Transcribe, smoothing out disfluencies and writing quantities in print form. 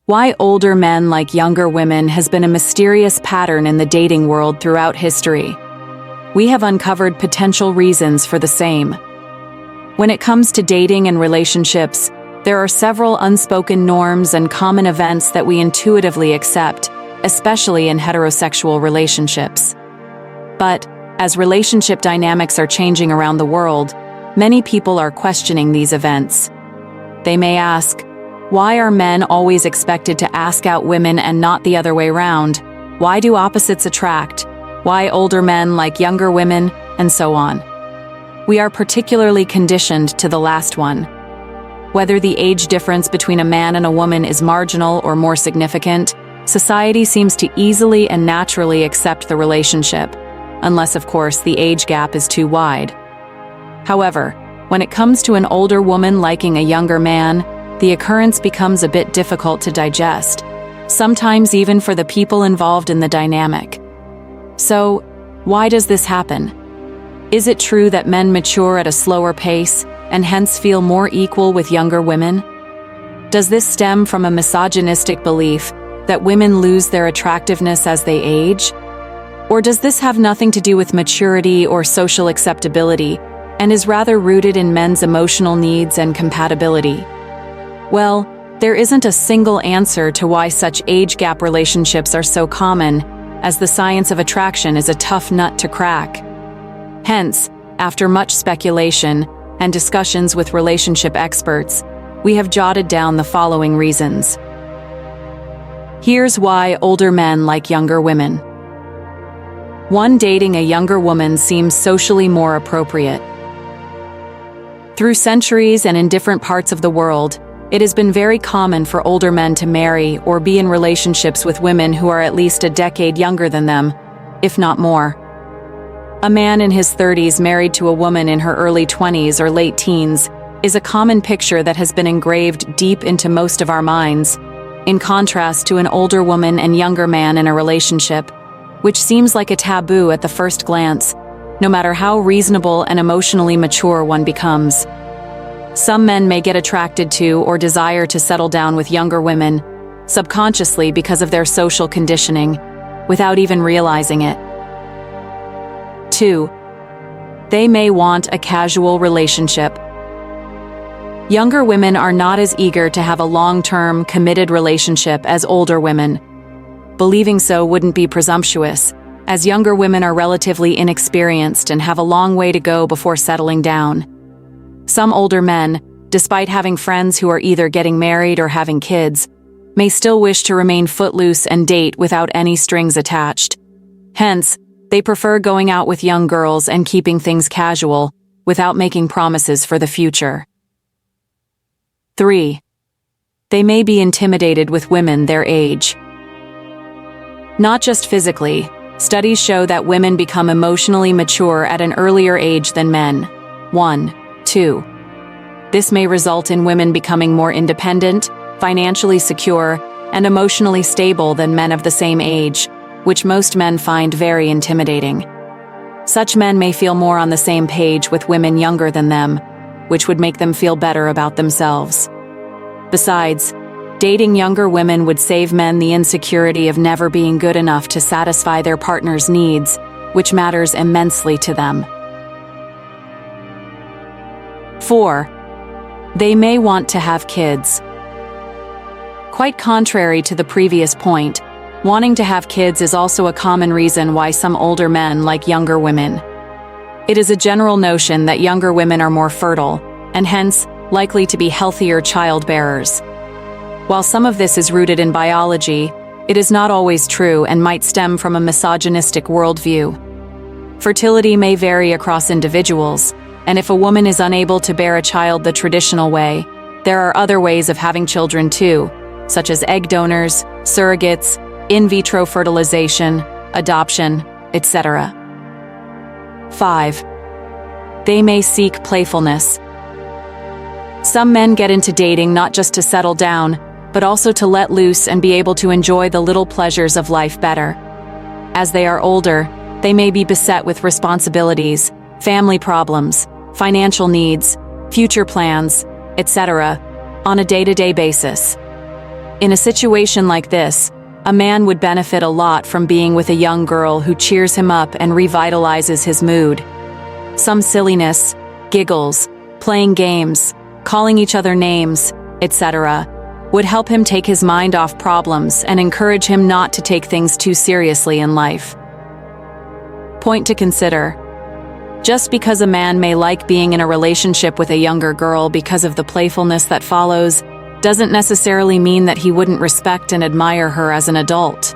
Why older men like younger women has been a mysterious pattern in the dating world throughout history. We have uncovered potential reasons for the same. When it comes to dating and relationships, there are several unspoken norms and common events that we intuitively accept, especially in heterosexual relationships. But, as relationship dynamics are changing around the world, many people are questioning these events. They may ask, why are men always expected to ask out women and not the other way around? Why do opposites attract? Why older men like younger women? And so on. We are particularly conditioned to the last one. Whether the age difference between a man and a woman is marginal or more significant, society seems to easily and naturally accept the relationship, unless, of course, the age gap is too wide. However, when it comes to an older woman liking a younger man, the occurrence becomes a bit difficult to digest, sometimes even for the people involved in the dynamic. So, why does this happen? Is it true that men mature at a slower pace and hence feel more equal with younger women? Does this stem from a misogynistic belief that women lose their attractiveness as they age? Or does this have nothing to do with maturity or social acceptability and is rather rooted in men's emotional needs and compatibility? Well, there isn't a single answer to why such age gap relationships are so common, as the science of attraction is a tough nut to crack. Hence, after much speculation and discussions with relationship experts, we have jotted down the following reasons. Here's why older men like younger women. 1. Dating a younger woman seems socially more appropriate. Through centuries and in different parts of the world, it has been very common for older men to marry or be in relationships with women who are at least a decade younger than them, if not more. A man in his 30s married to a woman in her early 20s or late teens is a common picture that has been engraved deep into most of our minds, in contrast to an older woman and younger man in a relationship, which seems like a taboo at the first glance, no matter how reasonable and emotionally mature one becomes. Some men may get attracted to or desire to settle down with younger women, subconsciously because of their social conditioning, without even realizing it. 2. They may want a casual relationship. Younger women are not as eager to have a long-term, committed relationship as older women. Believing so wouldn't be presumptuous, as younger women are relatively inexperienced and have a long way to go before settling down. Some older men, despite having friends who are either getting married or having kids, may still wish to remain footloose and date without any strings attached. Hence, they prefer going out with young girls and keeping things casual, without making promises for the future. 3. They may be intimidated with women their age. Not just physically, studies show that women become emotionally mature at an earlier age than men. 1. 2. This may result in women becoming more independent, financially secure, and emotionally stable than men of the same age, which most men find very intimidating. Such men may feel more on the same page with women younger than them, which would make them feel better about themselves. Besides, dating younger women would save men the insecurity of never being good enough to satisfy their partner's needs, which matters immensely to them. 4. They may want to have kids. Quite contrary to the previous point, wanting to have kids is also a common reason why some older men like younger women. It is a general notion that younger women are more fertile, and hence, likely to be healthier childbearers. While some of this is rooted in biology, it is not always true and might stem from a misogynistic worldview. Fertility may vary across individuals, and if a woman is unable to bear a child the traditional way, there are other ways of having children too, such as egg donors, surrogates, in vitro fertilization, adoption, etc. 5. They may seek playfulness. Some men get into dating not just to settle down, but also to let loose and be able to enjoy the little pleasures of life better. As they are older, they may be beset with responsibilities, family problems, financial needs, future plans, etc., on a day-to-day basis. In a situation like this, a man would benefit a lot from being with a young girl who cheers him up and revitalizes his mood. Some silliness, giggles, playing games, calling each other names, etc., would help him take his mind off problems and encourage him not to take things too seriously in life. Point to consider. Just because a man may like being in a relationship with a younger girl because of the playfulness that follows, doesn't necessarily mean that he wouldn't respect and admire her as an adult.